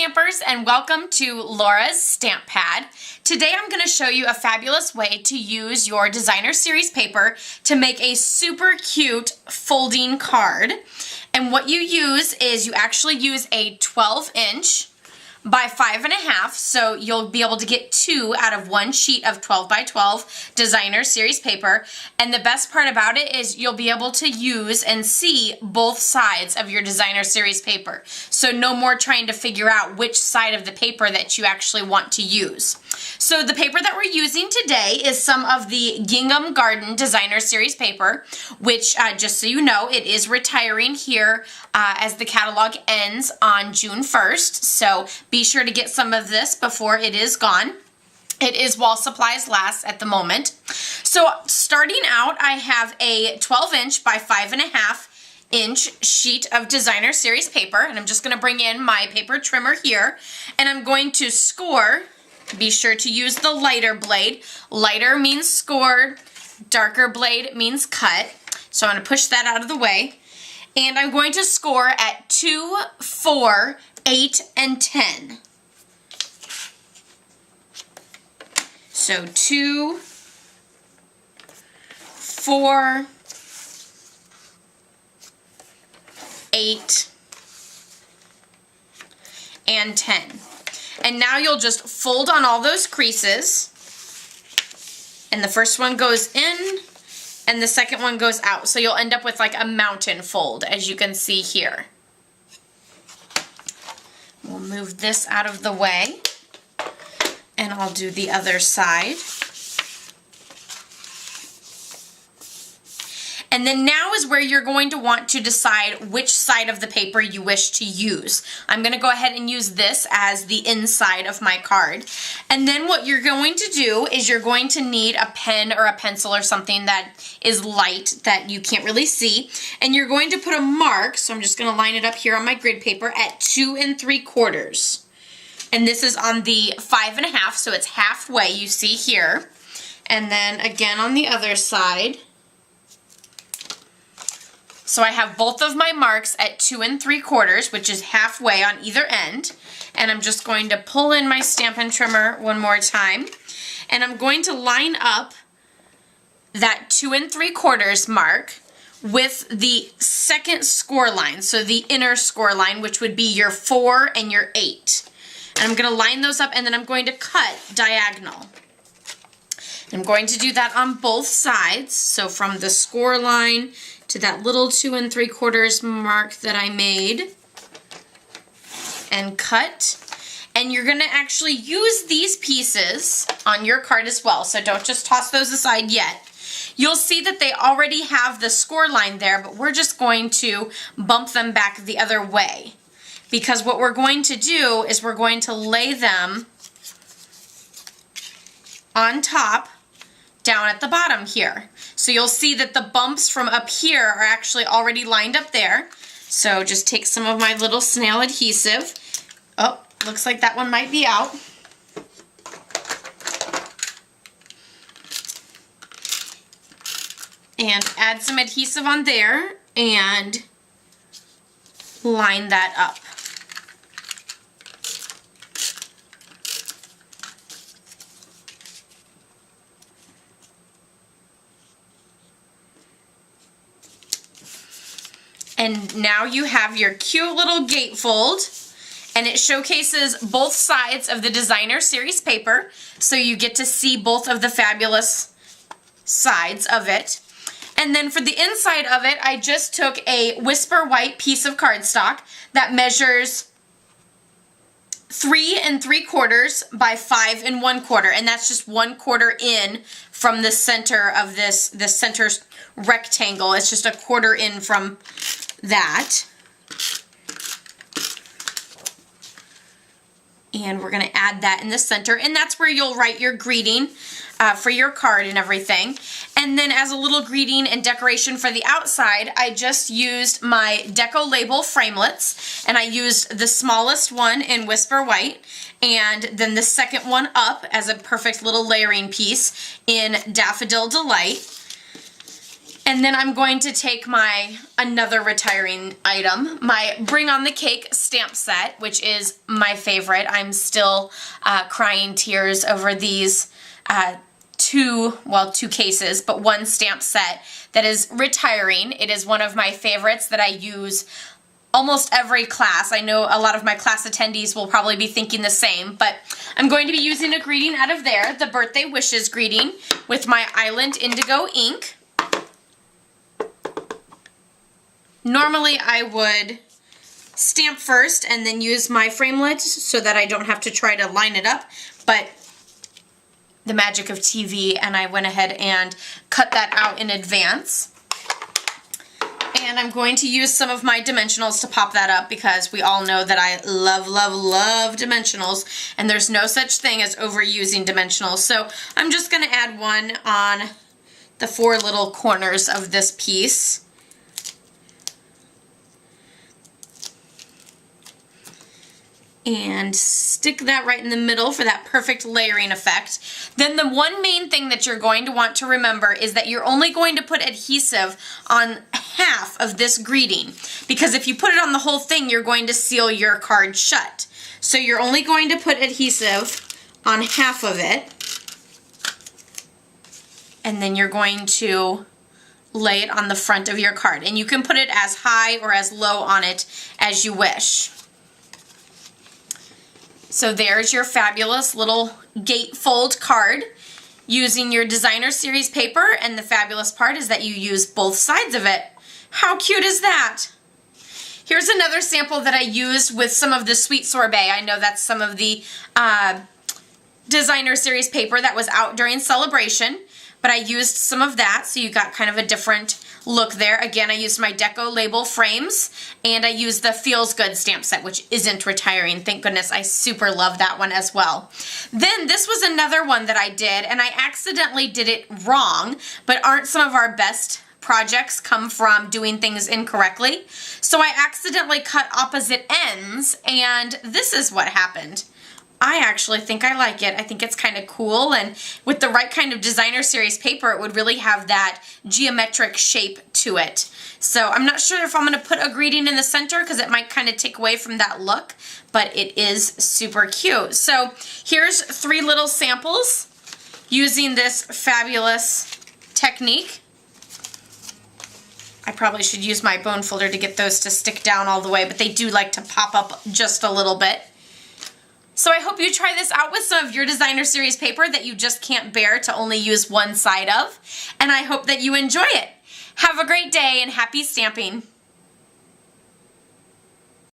Stampers, and welcome to Laura's Stamp Pad. Today I'm going to show you a fabulous way to use your designer series paper to make a super cute folding card. And what you use is you actually use a 12-inch by 5.5, so you'll be able to get 2 out of 1 sheet of 12 by 12 designer series paper. And the best part about it is you'll be able to use and see both sides of your designer series paper. So no more trying to figure out which side of the paper that you actually want to use. So the paper that we're using today is some of the Gingham Garden designer series paper, which just so you know, it is retiring here as the catalog ends on June 1st. So be sure to get some of this before it is gone. It is while supplies last at the moment. So starting out, I have a 12-inch by 5.5-inch sheet of designer series paper, and I'm just going to bring in my paper trimmer here, and I'm going to score. Be sure to use the lighter blade. Lighter means scored, darker blade means cut. So I'm going to push that out of the way, and I'm going to score at 2, 4, 8, and 10. So 2, 4, 8, and 10. And now you'll just fold on all those creases, and the first one goes in and the second one goes out. So you'll end up with like a mountain fold, as you can see here. We'll move this out of the way, and I'll do the other side. And then now is where you're going to want to decide which side of the paper you wish to use. I'm going to go ahead and use this as the inside of my card. And then what you're going to do is you're going to need a pen or a pencil or something that is light that you can't really see. And you're going to put a mark, so I'm just going to line it up here on my grid paper, at 2 3/4. And this is on the 5.5, so it's halfway, you see here. And then again on the other side. So I have both of my marks at 2 3/4, which is halfway on either end. And I'm just going to pull in my Stampin' Trimmer one more time. And I'm going to line up that 2 3/4 mark with the second score line, so the inner score line, which would be your 4 and your 8. And I'm going to line those up, and then I'm going to cut diagonal. I'm going to do that on both sides, so from the score line to that little 2 3/4 mark that I made, and cut. And you're going to actually use these pieces on your card as well, so don't just toss those aside yet. You'll see that they already have the score line there, but we're just going to bump them back the other way, because what we're going to do is we're going to lay them on top down at the bottom here. So you'll see that the bumps from up here are actually already lined up there. So just take some of my little snail adhesive. Oh, looks like that one might be out. And add some adhesive on there and line that up. And now you have your cute little gatefold, and it showcases both sides of the designer series paper, so you get to see both of the fabulous sides of it. And then for the inside of it, I just took a Whisper White piece of cardstock that measures 3 3/4 by 5 1/4, and that's just 1/4 in from the center of this center rectangle. It's just a quarter in from that. And we're going to add that in the center, and that's where you'll write your greeting for your card and everything. And then as a little greeting and decoration for the outside, I just used my Deco Label framelets, and I used the smallest one in Whisper White, and then the second one up as a perfect little layering piece in Daffodil Delight. And then I'm going to take my another retiring item, my Bring on the Cake stamp set, which is my favorite. I'm still crying tears over these two cases, but one stamp set that is retiring. It is one of my favorites that I use almost every class. I know a lot of my class attendees will probably be thinking the same, but I'm going to be using a greeting out of there, the Birthday Wishes greeting, with my Island Indigo ink. Normally I would stamp first and then use my framelit so that I don't have to try to line it up, but the magic of TV, and I went ahead and cut that out in advance. And I'm going to use some of my dimensionals to pop that up because we all know that I love, love, love dimensionals, and there's no such thing as overusing dimensionals. So I'm just going to add one on the 4 little corners of this piece. And stick that right in the middle for that perfect layering effect. Then the one main thing that you're going to want to remember is that you're only going to put adhesive on half of this greeting, because if you put it on the whole thing, you're going to seal your card shut. So you're only going to put adhesive on half of it, and then you're going to lay it on the front of your card. And you can put it as high or as low on it as you wish. So there's your fabulous little gatefold card using your designer series paper, and the fabulous part is that you use both sides of it. How cute is that? Here's another sample that I used with some of the Sweet Sorbet. I know that's some of the designer series paper that was out during Celebration, but I used some of that, so you got kind of a different look there. Again, I used my Deco label frames, and I used the Feels Good stamp set, which isn't retiring. Thank goodness. I super love that one as well. Then this was another one that I did, and I accidentally did it wrong, but aren't some of our best projects come from doing things incorrectly? So I accidentally cut opposite ends, and this is what happened. I actually think I like it. I think it's kind of cool, and with the right kind of designer series paper, it would really have that geometric shape to it. So I'm not sure if I'm going to put a greeting in the center because it might kind of take away from that look, but it is super cute. So here's 3 little samples using this fabulous technique. I probably should use my bone folder to get those to stick down all the way, but they do like to pop up just a little bit. So I hope you try this out with some of your designer series paper that you just can't bear to only use one side of, and I hope that you enjoy it. Have a great day and happy stamping!